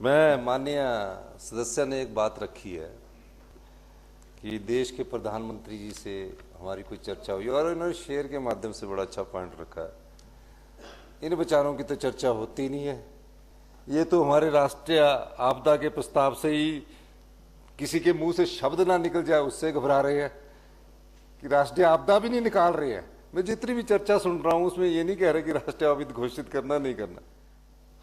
मैं माननीय सदस्य ने एक बात रखी है कि देश के प्रधानमंत्री जी से हमारी कोई चर्चा हुई और इन्होंने शेयर के माध्यम से बड़ा अच्छा पॉइंट रखा है। इन विचारों की तो चर्चा होती नहीं है। ये तो हमारे राष्ट्रीय आपदा के प्रस्ताव से ही किसी के मुंह से शब्द ना निकल जाए उससे घबरा रहे हैं कि राष्ट्रीय आपदा भी नहीं निकाल रहे हैं। मैं जितनी भी चर्चा सुन रहा हूं उसमें ये नहीं कह रहे कि राष्ट्रीय आपदा घोषित करना नहीं करना।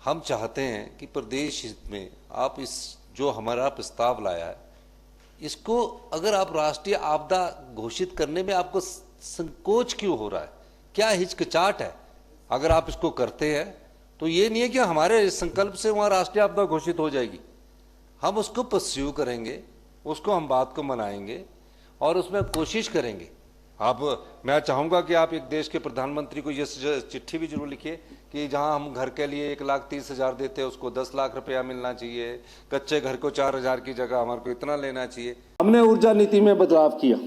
हम चाहते हैं कि प्रदेश हित में आप इस जो हमारा प्रस्ताव लाया है इसको अगर आप राष्ट्रीय आपदा घोषित करने में आपको संकोच क्यों हो रहा है, क्या हिचकिचाहट है? अगर आप इसको करते हैं तो ये नहीं है कि हमारे संकल्प से वहां राष्ट्रीय आपदा घोषित हो जाएगी। हम उसको परस्यू करेंगे, उसको हम बात को मनाएंगे और उसमें कोशिश करेंगे। अब मैं चाहूंगा कि आप एक देश के प्रधानमंत्री को ये चिट्ठी भी जरूर लिखिए कि जहां हम घर के लिए 1,30,000 देते हैं उसको 10 लाख रुपया मिलना चाहिए, कच्चे घर को 4,000 की जगह हमारे को इतना लेना चाहिए। हमने ऊर्जा नीति में बदलाव किया,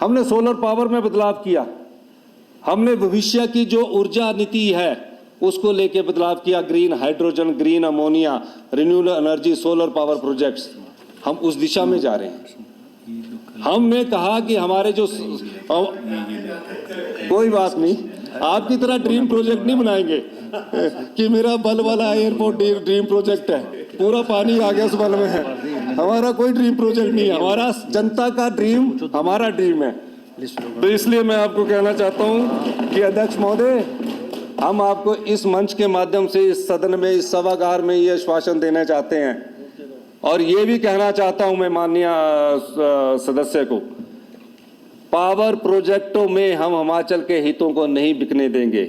हमने सोलर पावर में बदलाव किया, हमने भविष्य की जो ऊर्जा नीति है उसको लेके बदलाव किया। Green hydrogen, green ammonia, renewable energy, solar power projects, हम उस दिशा में जा रहे हैं। हमने कहा कि हमारे जो कोई बात नहीं, आपकी तरह ड्रीम प्रोजेक्ट नहीं बनाएंगे कि मेरा बल वाला एयरपोर्ट ड्रीम प्रोजेक्ट है, पूरा पानी आ गया उस बल में है। हमारा कोई ड्रीम प्रोजेक्ट नहीं है, हमारा जनता का ड्रीम हमारा ड्रीम है। तो इसलिए मैं आपको कहना चाहता हूं कि अध्यक्ष महोदय, हम आपको इस मंच के माध्यम से इस सदन में, इस सभागार में ये आश्वासन देना चाहते हैं और ये भी कहना चाहता हूं मैं माननीय सदस्य को, पावर प्रोजेक्टों में हम हिमाचल के हितों को नहीं बिकने देंगे।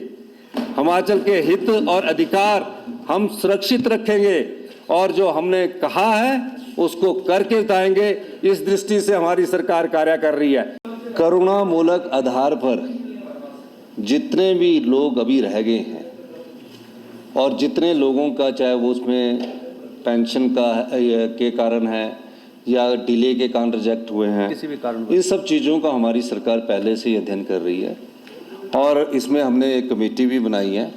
हिमाचल के हित और अधिकार हम सुरक्षित रखेंगे और जो हमने कहा है उसको करके बताएंगे। इस दृष्टि से हमारी सरकार कार्य कर रही है। करुणामूलक आधार पर जितने भी लोग अभी रह गए हैं और जितने लोगों का, चाहे वो उसमें पेंशन का के कारण है या डिले के कारण रिजेक्ट हुए हैं, किसी भी कारण, इन सब चीज़ों का हमारी सरकार पहले से ही अध्ययन कर रही है और इसमें हमने एक कमेटी भी बनाई है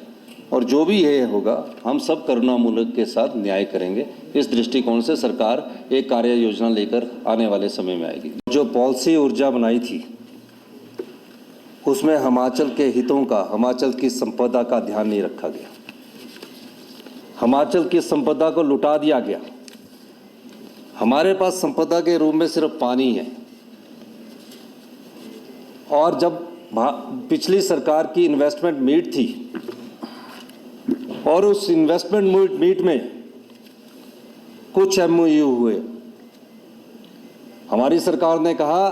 और जो भी ये होगा हम सब करुणामूलक के साथ न्याय करेंगे। इस दृष्टिकोण से सरकार एक कार्य योजना लेकर आने वाले समय में आएगी। जो पॉलिसी ऊर्जा बनाई थी उसमें हिमाचल के हितों का, हिमाचल की संपदा का ध्यान नहीं रखा गया। हिमाचल की संपदा को लुटा दिया गया। हमारे पास संपदा के रूप में सिर्फ पानी है और जब पिछली सरकार की इन्वेस्टमेंट मीट थी और उस इन्वेस्टमेंट मीट में कुछ MOU हुए, हमारी सरकार ने कहा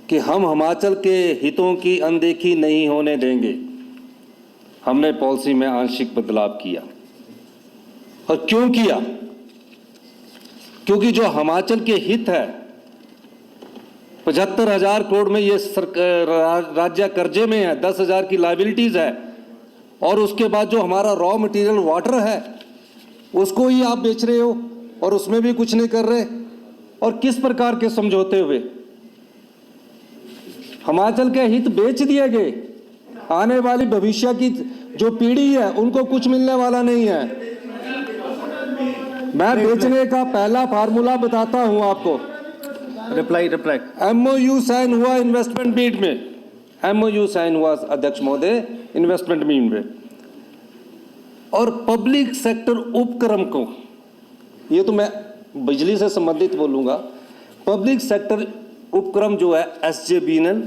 कि हम हिमाचल के हितों की अनदेखी नहीं होने देंगे। हमने पॉलिसी में आंशिक बदलाव किया और क्यों किया? क्योंकि जो हिमाचल के हित है, 75,000 करोड़ में ये राज्य कर्जे में है, 10,000 की लायबिलिटीज है और उसके बाद जो हमारा रॉ मटेरियल वाटर है उसको ही आप बेच रहे हो और उसमें भी कुछ नहीं कर रहे। और किस प्रकार के समझौते हुए? हिमाचल के हित बेच दिए गए। आने वाली भविष्य की जो पीढ़ी है उनको कुछ मिलने वाला नहीं है। मैं बेचने का पहला फार्मूला बताता हूं आपको। रिप्लाई MOU साइन हुआ इन्वेस्टमेंट मीट में, MOU साइन हुआ अध्यक्ष महोदय इन्वेस्टमेंट मीट में, और पब्लिक सेक्टर उपक्रम को, ये तो मैं बिजली से संबंधित बोलूंगा, पब्लिक सेक्टर उपक्रम जो है SJVN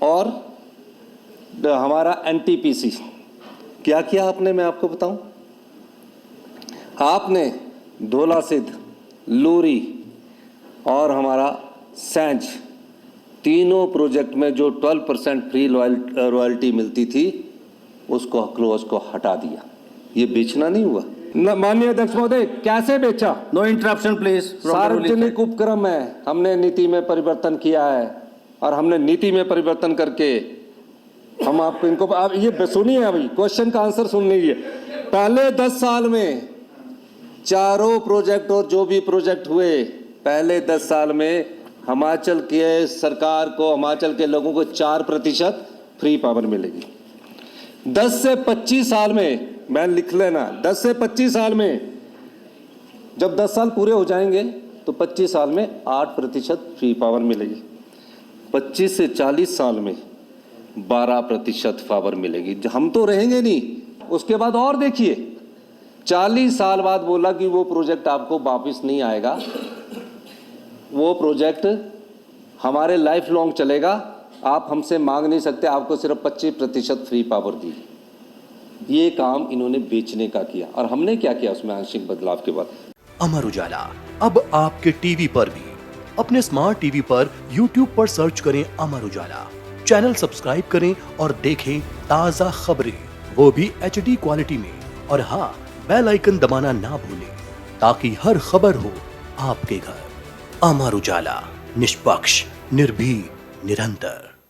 और हमारा NTPC, क्या किया आपने? मैं आपको बताऊं, आपने धोला सिद्ध, लूरी और हमारा सैंज, तीनों प्रोजेक्ट में जो 12% फ्री रॉयल्टी मिलती थी उसको क्लोज को हटा दिया। ये बेचना नहीं हुआ। माननीय अध्यक्ष महोदय, कैसे बेचा? No interruption please. सार्वजनिक उपक्रम है, हमने नीति में परिवर्तन किया है और हमने नीति में परिवर्तन करके हम आपको इनको, आप ये सुनिए, अभी क्वेश्चन का आंसर सुन लीजिए। पहले 10 साल में चारों प्रोजेक्ट और जो भी प्रोजेक्ट हुए, पहले 10 साल में हिमाचल के सरकार को, हिमाचल के लोगों को 4% फ्री पावर मिलेगी। 10 से 25 साल में मैं लिख लेना 10 से 25 साल में, जब 10 साल पूरे हो जाएंगे तो 25 साल में 8% फ्री पावर मिलेगी, 25 से 40 साल में 12% पावर मिलेगी। हम तो रहेंगे नहीं, उसके बाद और देखिए 40 साल बाद बोला कि वो प्रोजेक्ट आपको वापस नहीं आएगा, वो प्रोजेक्ट हमारे लाइफ लॉन्ग चलेगा, आप हमसे मांग नहीं सकते, आपको सिर्फ 25% फ्री पावर दी। ये काम इन्होंने बेचने का किया और हमने क्या किया उसमें आंशिक बदलाव के बाद। अमर उजाला अब आपके टीवी पर भी। अपने स्मार्ट टीवी पर YouTube पर सर्च करें अमर उजाला, चैनल सब्सक्राइब करें और देखें ताजा खबरें, वो भी HD क्वालिटी में। और हाँ, बेल आइकन दबाना ना भूलें ताकि हर खबर हो आपके घर। अमर उजाला, निष्पक्ष, निर्भीक, निरंतर।